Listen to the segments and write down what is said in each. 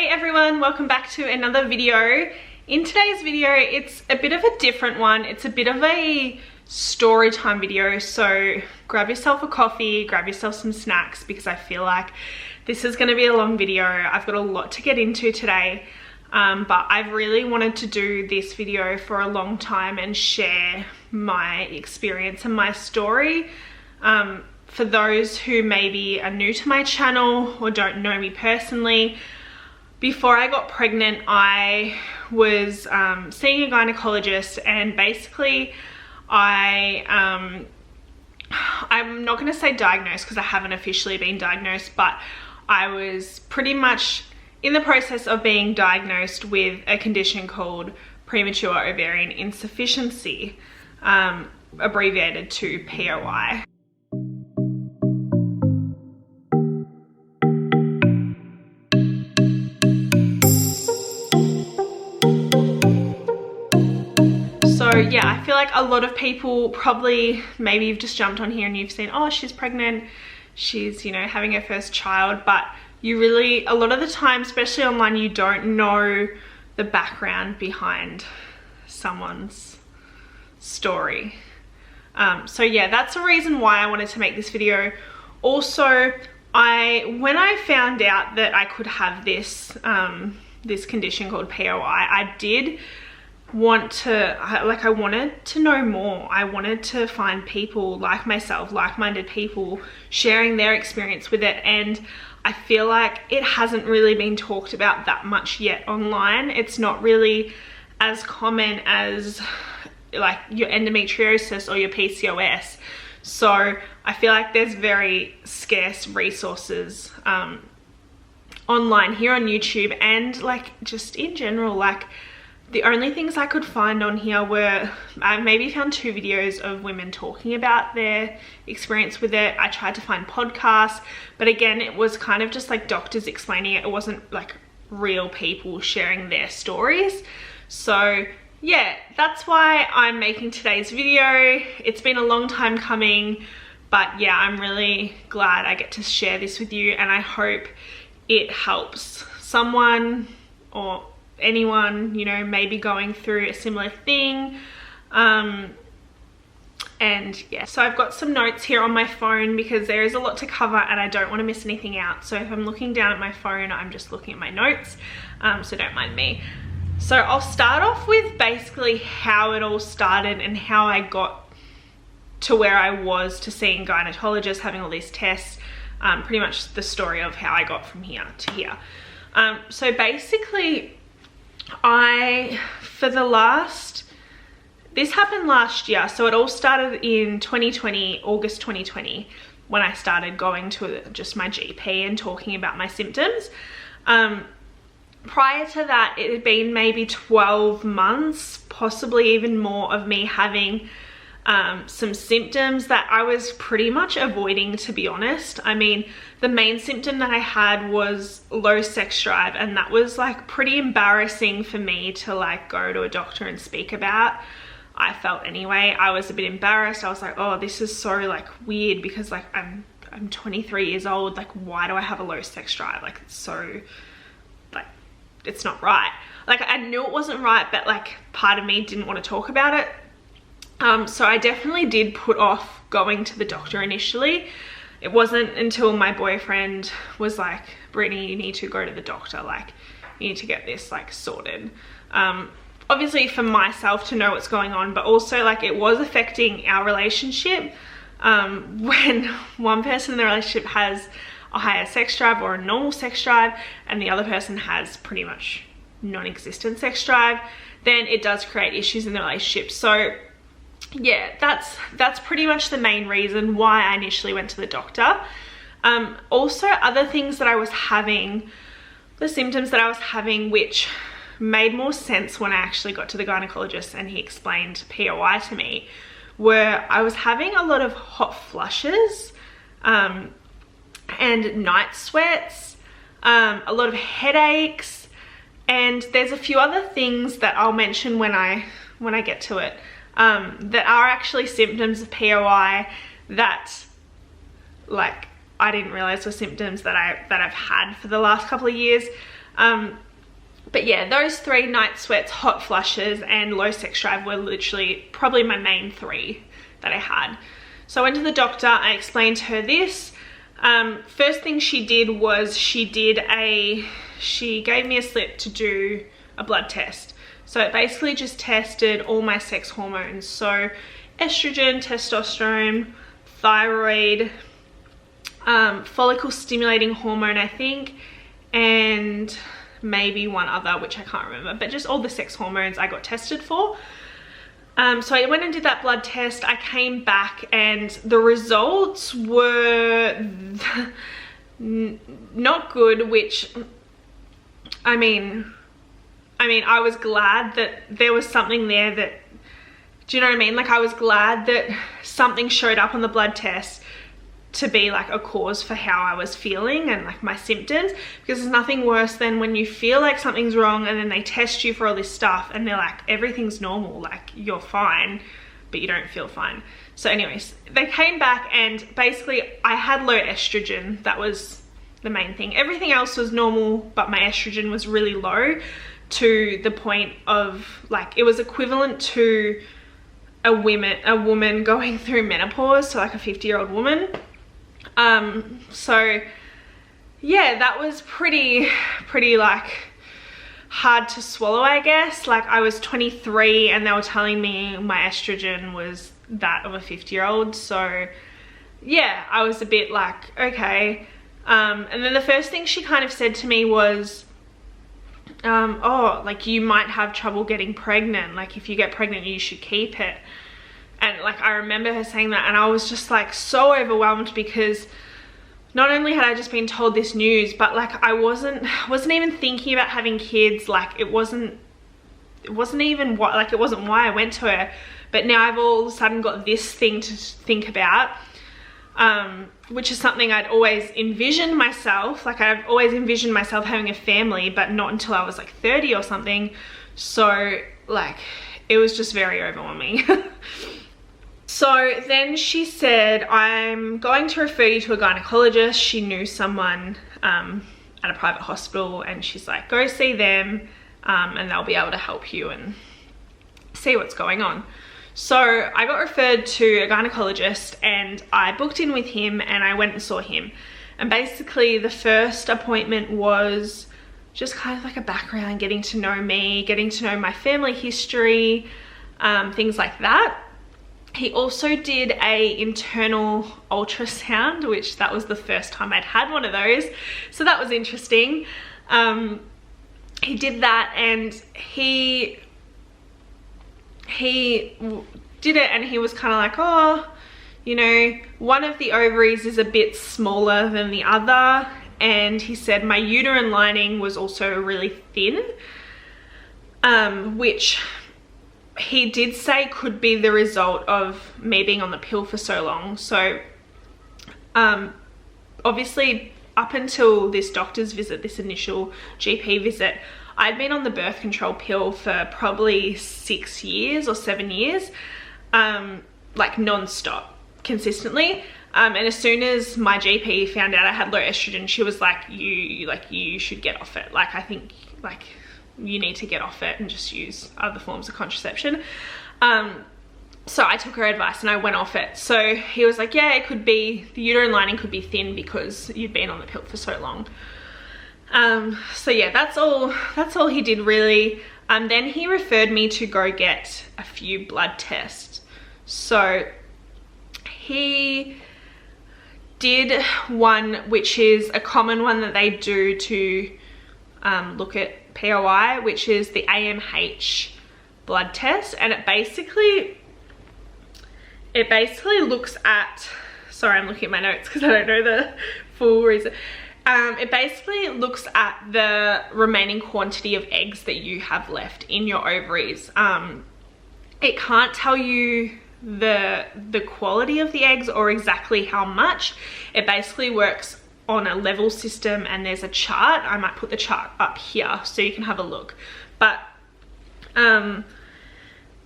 Hey everyone, welcome back to another video. In today's video, it's a bit of a different one. It's a bit of a story time video, so grab yourself a coffee, grab yourself some snacks, because I feel like this is going to be a long video. I've got a lot to get into today, but I've really wanted to do this video for a long time and share my experience and my story. For those who maybe are new to my channel or don't know me personally, before I got pregnant, I was seeing a gynecologist, and basically I'm not going to say diagnosed because I haven't officially been diagnosed, but I was pretty much in the process of being diagnosed with a condition called Premature Ovarian Insufficiency, abbreviated to POI. So yeah, I feel like a lot of people probably, maybe you've just jumped on here and you've seen, oh, she's pregnant, she's, you know, having her first child, but you really, a lot of the time, especially online, you don't know the background behind someone's story. So yeah, that's the reason why I wanted to make this video. Also, when I found out that I could have this, this condition called POI, I did want to, I wanted to know more. I wanted to find people like myself, like-minded people sharing their experience with it, and I feel like it hasn't really been talked about that much yet online. It's not really as common as like your endometriosis or your PCOS. So I feel like there's very scarce resources online here on YouTube, and like just in general, like the only things I could find on here were, I maybe found 2 videos of women talking about their experience with it. I tried to find podcasts, but again, it was kind of just like doctors explaining it. It wasn't like real people sharing their stories. So yeah, that's why I'm making today's video. It's been a long time coming, but yeah, I'm really glad I get to share this with you, and I hope it helps someone or anyone, you know, maybe going through a similar thing. And yeah, so I've got some notes here on my phone because there is a lot to cover and I don't want to miss anything out. So if I'm looking down at my phone, I'm just looking at my notes, so don't mind me. So I'll start off with basically how it all started and how I got to where I was, to seeing gynecologists, having all these tests, pretty much the story of how I got from here to here. So basically, this happened last year, so it all started in 2020, August 2020, when I started going to just my GP and talking about my symptoms. Prior to that, it had been maybe 12 months, possibly even more, of me having some symptoms that I was pretty much avoiding, to be honest. I mean, the main symptom that I had was low sex drive, and that was like pretty embarrassing for me to like go to a doctor and speak about. I felt anyway. I was a bit embarrassed. I was like, oh, this is so like weird, because like I'm 23 years old. Like, why do I have a low sex drive? Like, it's so, like, it's not right. Like, I knew it wasn't right, but like part of me didn't want to talk about it. So I definitely did put off going to the doctor initially. It wasn't until my boyfriend was like, Brittany, you need to go to the doctor. Like, you need to get this like sorted. Obviously for myself to know what's going on, but also like it was affecting our relationship. When one person in the relationship has a higher sex drive or a normal sex drive, and the other person has pretty much non-existent sex drive, then it does create issues in the relationship. So yeah, that's pretty much the main reason why I initially went to the doctor. Also, other things that I was having, the symptoms that I was having, which made more sense when I actually got to the gynecologist and he explained POI to me, were I was having a lot of hot flushes, and night sweats, a lot of headaches, and there's a few other things that I'll mention when I get to it, that are actually symptoms of POI that like I didn't realize were symptoms that I've had for the last couple of years. But yeah, those 3, night sweats, hot flushes, and low sex drive, were literally probably my main 3 that I had. So I went to the doctor, I explained to her this. First thing she did was she gave me a slip to do a blood test. So it basically just tested all my sex hormones. So estrogen, testosterone, thyroid, follicle stimulating hormone, I think, and maybe one other, which I can't remember, but just all the sex hormones I got tested for. So I went and did that blood test. I came back and the results were not good, which, I mean, I was glad that there was something there that, do you know what I mean? Like, I was glad that something showed up on the blood test to be like a cause for how I was feeling and like my symptoms, because there's nothing worse than when you feel like something's wrong and then they test you for all this stuff and they're like, everything's normal, like you're fine, but you don't feel fine. So anyways, they came back and basically I had low estrogen. That was the main thing. Everything else was normal, but my estrogen was really low, to the point of like, it was equivalent to a woman going through menopause, so like a 50-year-old woman. So yeah, that was pretty like hard to swallow, I guess. Like, I was 23 and they were telling me my estrogen was that of a 50-year-old. So yeah, I was a bit like, okay. And then the first thing she kind of said to me was, oh, like, you might have trouble getting pregnant. Like, if you get pregnant, you should keep it. And like, I remember her saying that and I was just like so overwhelmed, because not only had I just been told this news, but like I wasn't even thinking about having kids. Like, it wasn't even what, like, it wasn't why I went to her. But now I've all of a sudden got this thing to think about, which is something I'd always envisioned myself. Like, I've always envisioned myself having a family, but not until I was like 30 or something. So like, it was just very overwhelming. So then she said, I'm going to refer you to a gynecologist. She knew someone at a private hospital, and she's like, go see them and they'll be able to help you and see what's going on. So I got referred to a gynecologist and I booked in with him and I went and saw him. And basically the first appointment was just kind of like a background, getting to know me, getting to know my family history, things like that. He also did a internal ultrasound, which that was the first time I'd had one of those. So that was interesting. He did that and he did it and he was kind of like, oh, you know, one of the ovaries is a bit smaller than the other. And he said my uterine lining was also really thin, which he did say could be the result of me being on the pill for so long. So obviously up until this doctor's visit, this initial GP visit, I'd been on the birth control pill for probably 6 years or 7 years, like non-stop, consistently. And as soon as my GP found out I had low estrogen, she was like, you should get off it. Like, I think like you need to get off it and just use other forms of contraception. So I took her advice and I went off it. So he was like, yeah, it could be, the uterine lining could be thin because you'd been on the pill for so long. So yeah, that's all he did really. Then he referred me to go get a few blood tests. So he did one, which is a common one that they do to look at POI, which is the AMH blood test. And it basically looks at, sorry, I'm looking at my notes because I don't know the full reason. It basically looks at the remaining quantity of eggs that you have left in your ovaries. It can't tell you the quality of the eggs or exactly how much. It basically works on a level system and there's a chart. I might put the chart up here so you can have a look. But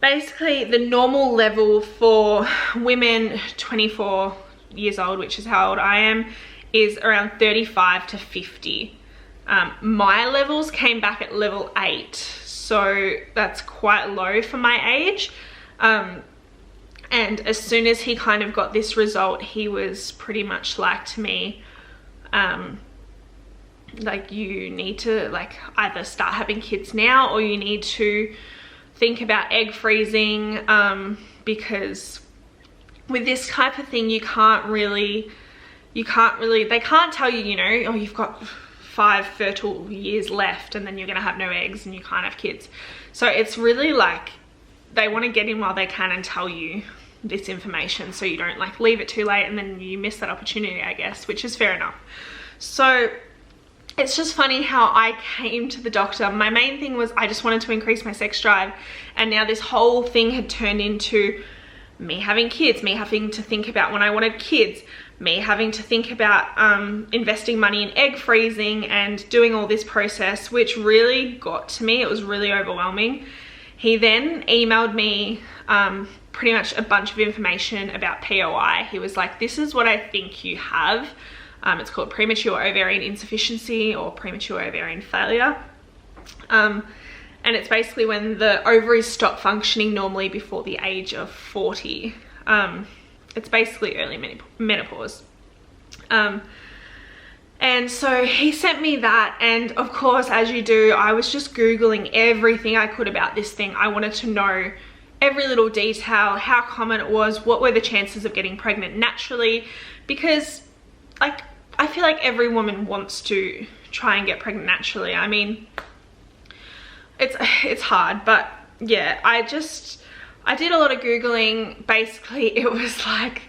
basically the normal level for women 24 years old, which is how old I am, is around 35 to 50. My levels came back at level 8, so that's quite low for my age. And as soon as he kind of got this result, he was pretty much like to me, like, you need to like either start having kids now, or you need to think about egg freezing, because with this type of thing, they can't tell you, you know, oh, you've got 5 fertile years left and then you're gonna have no eggs and you can't have kids. So it's really like they want to get in while they can and tell you this information, so you don't like leave it too late and then you miss that opportunity, I guess, which is fair enough. So it's just funny how I came to the doctor. My main thing was I just wanted to increase my sex drive, and now this whole thing had turned into me having kids, me having to think about when I wanted kids, me having to think about investing money in egg freezing and doing all this process, which really got to me. It was really overwhelming. He then emailed me pretty much a bunch of information about POI. He was like, this is what I think you have. It's called Premature Ovarian Insufficiency or Premature Ovarian Failure. And it's basically when the ovaries stop functioning normally before the age of 40. It's basically early menopause. And so he sent me that, and of course, as you do, I was just Googling everything I could about this thing. I wanted to know every little detail, how common it was, what were the chances of getting pregnant naturally, because like I feel like every woman wants to try and get pregnant naturally. I mean, it's hard, but yeah, I did a lot of Googling. Basically, it was like,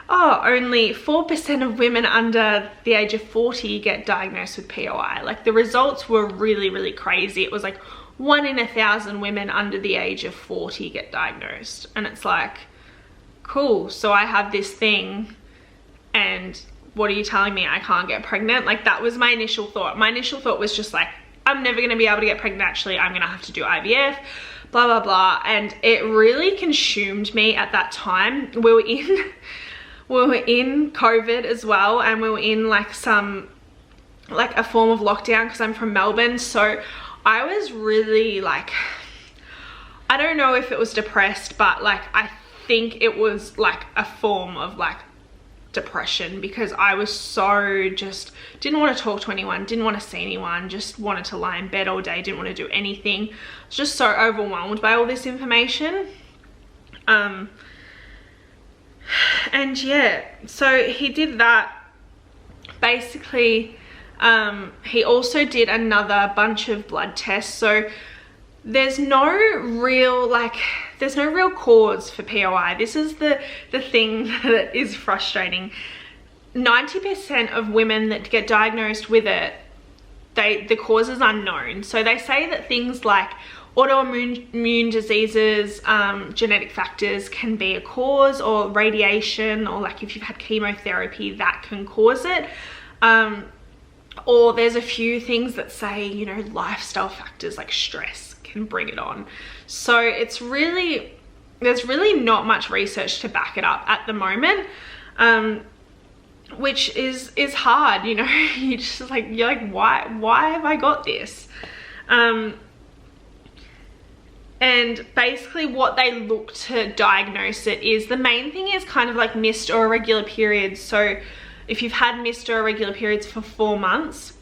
oh, only 4% of women under the age of 40 get diagnosed with POI. Like, the results were really, really crazy. It was like 1 in 1,000 women under the age of 40 get diagnosed. And it's like, cool, so I have this thing, and what are you telling me? I can't get pregnant? Like, that was my initial thought. My initial thought was just like, I'm never gonna be able to get pregnant naturally. I'm gonna have to do IVF, blah, blah, blah. And it really consumed me at that time. We were in COVID as well, and we were in like a form of lockdown because I'm from Melbourne. So I was really like, I don't know if it was depressed, but like I think it was like a form of like depression, because I was so just didn't want to talk to anyone, didn't want to see anyone, just wanted to lie in bed all day, didn't want to do anything. I was just so overwhelmed by all this information. And yeah, so he did that. Basically, he also did another bunch of blood tests. So there's no real cause for POI. This is the thing that is frustrating. 90% of women that get diagnosed with it, the cause is unknown. So they say that things like autoimmune diseases, genetic factors can be a cause, or radiation, or like if you've had chemotherapy, that can cause it. Or there's a few things that say, you know, lifestyle factors like stress can bring it on. So there's really not much research to back it up at the moment, which is hard, you know. You're like, why have I got this? And basically what they look to diagnose it is, the main thing is kind of like missed or irregular periods. So if you've had missed or irregular periods for 4 months,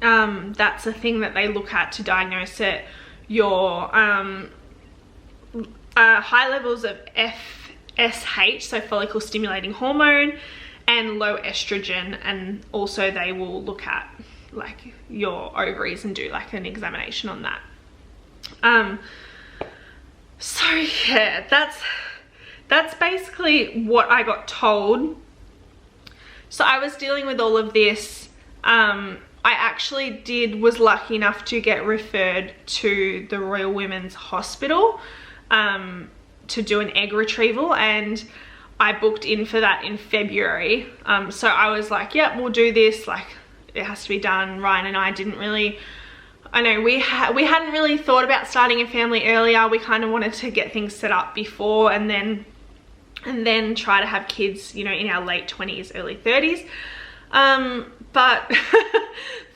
that's a thing that they look at to diagnose it. Your high levels of FSH, so follicle stimulating hormone, and low estrogen, and also they will look at like your ovaries and do like an examination on that. So yeah, that's basically what I got told. So I was dealing with all of this. I actually was lucky enough to get referred to the Royal Women's Hospital to do an egg retrieval, and I booked in for that in February. So I was like, yep, we'll do this, like it has to be done. Ryan and I didn't really, I know we hadn't really thought about starting a family earlier. We kind of wanted to get things set up before, and then try to have kids, you know, in our late 20s, early 30s. But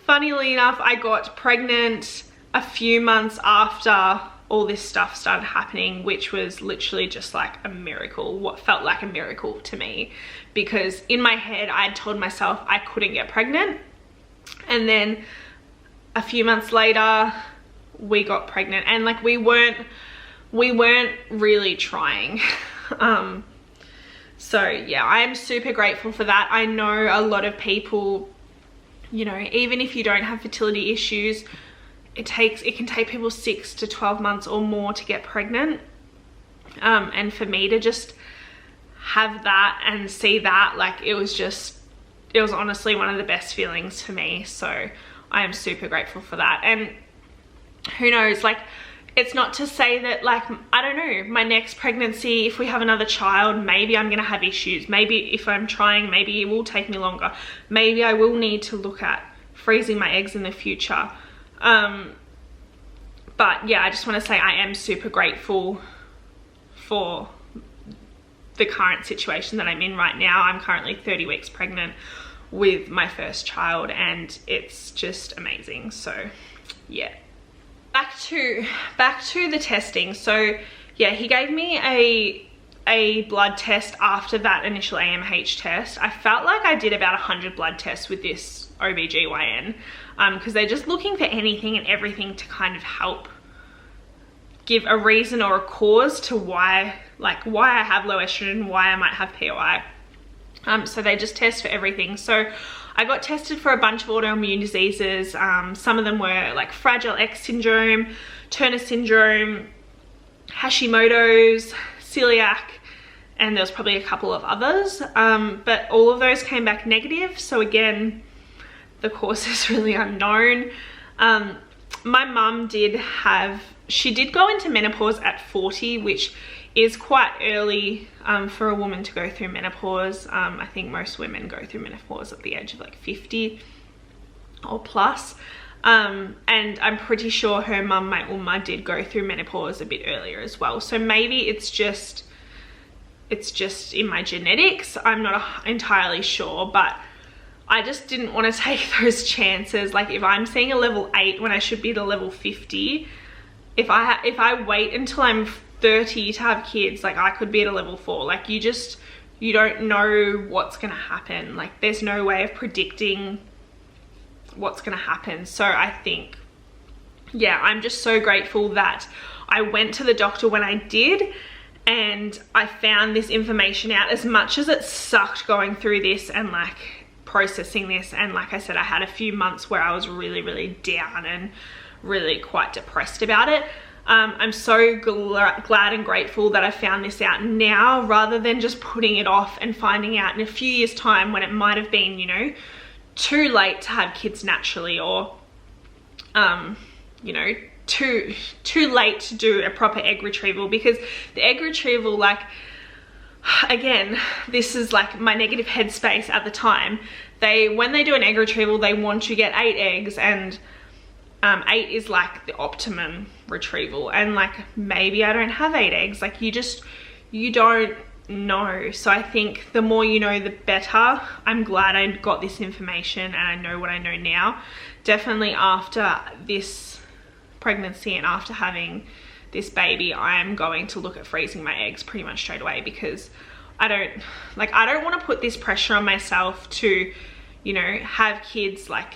funnily enough, I got pregnant a few months after all this stuff started happening, which was literally just like a miracle, what felt like a miracle to me, because in my head I had told myself I couldn't get pregnant, and then a few months later we got pregnant, and like we weren't really trying. So yeah, I am super grateful for that. I know a lot of people, you know, even if you don't have fertility issues, it can take people 6 to 12 months or more to get pregnant. And for me to just have that and see that, like, it was honestly one of the best feelings for me. So I am super grateful for that. And who knows, like, it's not to say that, like, I don't know, my next pregnancy, if we have another child, maybe I'm gonna have issues. Maybe if I'm trying, maybe it will take me longer. Maybe I will need to look at freezing my eggs in the future. But yeah, I just want to say I am super grateful for the current situation that I'm in right now. I'm currently 30 weeks pregnant with my first child, and it's just amazing. So yeah, back to the testing. So yeah, he gave me a blood test after that initial AMH test. I felt like I did about 100 blood tests with this OBGYN, because they're just looking for anything and everything to kind of help give a reason or a cause to why I have low estrogen, why I might have POI. So they just test for everything. So I got tested for a bunch of autoimmune diseases. Some of them were like Fragile X syndrome, Turner syndrome, Hashimoto's, celiac, and there was probably a couple of others. But all of those came back negative. So again, the cause is really unknown. My mum did go into menopause at 40, which is quite early for a woman to go through menopause. I think most women go through menopause at the age of like 50 or plus. And I'm pretty sure her mum, my Uma, did go through menopause a bit earlier as well. So maybe it's just in my genetics. I'm not entirely sure, but I just didn't want to take those chances. Like, if I'm seeing a level 8 when I should be at a level 50, if I wait until I'm 30 to have kids, like, I could be at a level 4. Like, you don't know what's gonna happen. Like, there's no way of predicting what's gonna happen. So I think, yeah, I'm just so grateful that I went to the doctor when I did, and I found this information out. As much as it sucked going through this and like processing this, and like I said, I had a few months where I was really, really down and really quite depressed about it. I'm so glad and grateful that I found this out now, rather than just putting it off and finding out in a few years' time when it might have been, you know, too late to have kids naturally, or you know, too late to do a proper egg retrieval. Because the egg retrieval, like, again, this is like my negative headspace at the time. When they do an egg retrieval, they want you to get 8 eggs, and 8 is like the optimum retrieval, and like, maybe I don't have 8 eggs. Like, you don't know. So I think the more you know, the better. I'm glad I got this information and I know what I know now. Definitely after this pregnancy and after having this baby, I am going to look at freezing my eggs pretty much straight away, because I don't want to put this pressure on myself to, you know, have kids like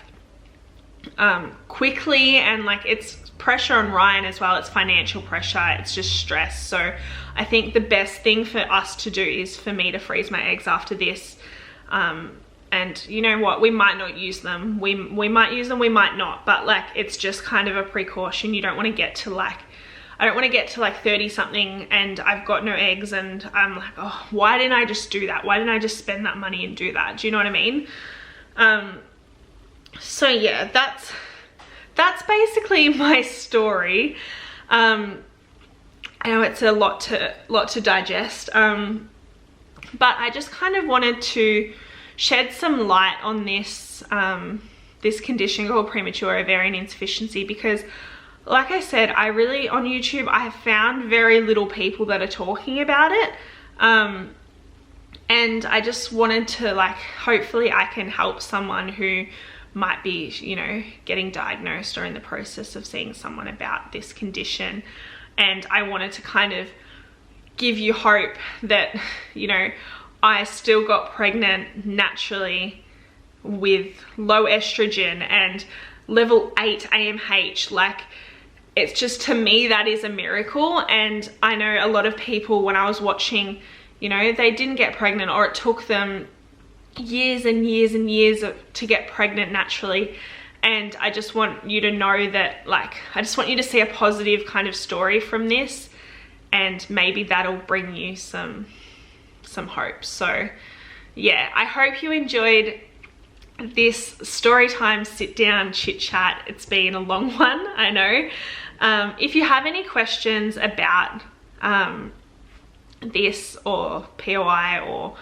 quickly, and like, it's pressure on Ryan as well. It's financial pressure, it's just stress. So I think the best thing for us to do is for me to freeze my eggs after this. And you know what, we might not use them, we might use them, we might not, but like, it's just kind of a precaution. You don't want to get to like, I don't want to get to like 30 something and I've got no eggs, and I'm like, oh, why didn't I just do that? Why didn't I just spend that money and do that? Do you know what I mean? So yeah, that's basically my story. I know it's a lot to digest, but I just kind of wanted to shed some light on this this condition called premature ovarian insufficiency, because like I said, on YouTube, I have found very little people that are talking about it. And I just wanted to, like, hopefully I can help someone who might be, you know, getting diagnosed or in the process of seeing someone about this condition. And I wanted to kind of give you hope that, you know, I still got pregnant naturally with low estrogen and level 8 AMH. Like, it's just, to me, that is a miracle. And I know a lot of people, when I was watching, you know, they didn't get pregnant, or it took them years and years and years to get pregnant naturally. And I just want you to know that, like, I just want you to see a positive kind of story from this, and maybe that'll bring you some hope. So yeah, I hope you enjoyed this story time sit down chit chat. It's been a long one, I know. If you have any questions about this or POI or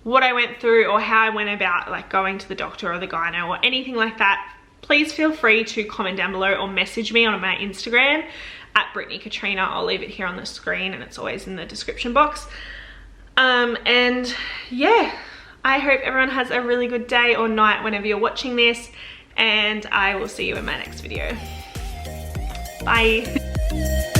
what I went through or how I went about like going to the doctor or the gyno or anything like that, please feel free to comment down below or message me on my Instagram at Brittany Katrina. I'll leave it here on the screen, and it's always in the description box. And yeah, I hope everyone has a really good day or night whenever you're watching this, and I will see you in my next video. Bye.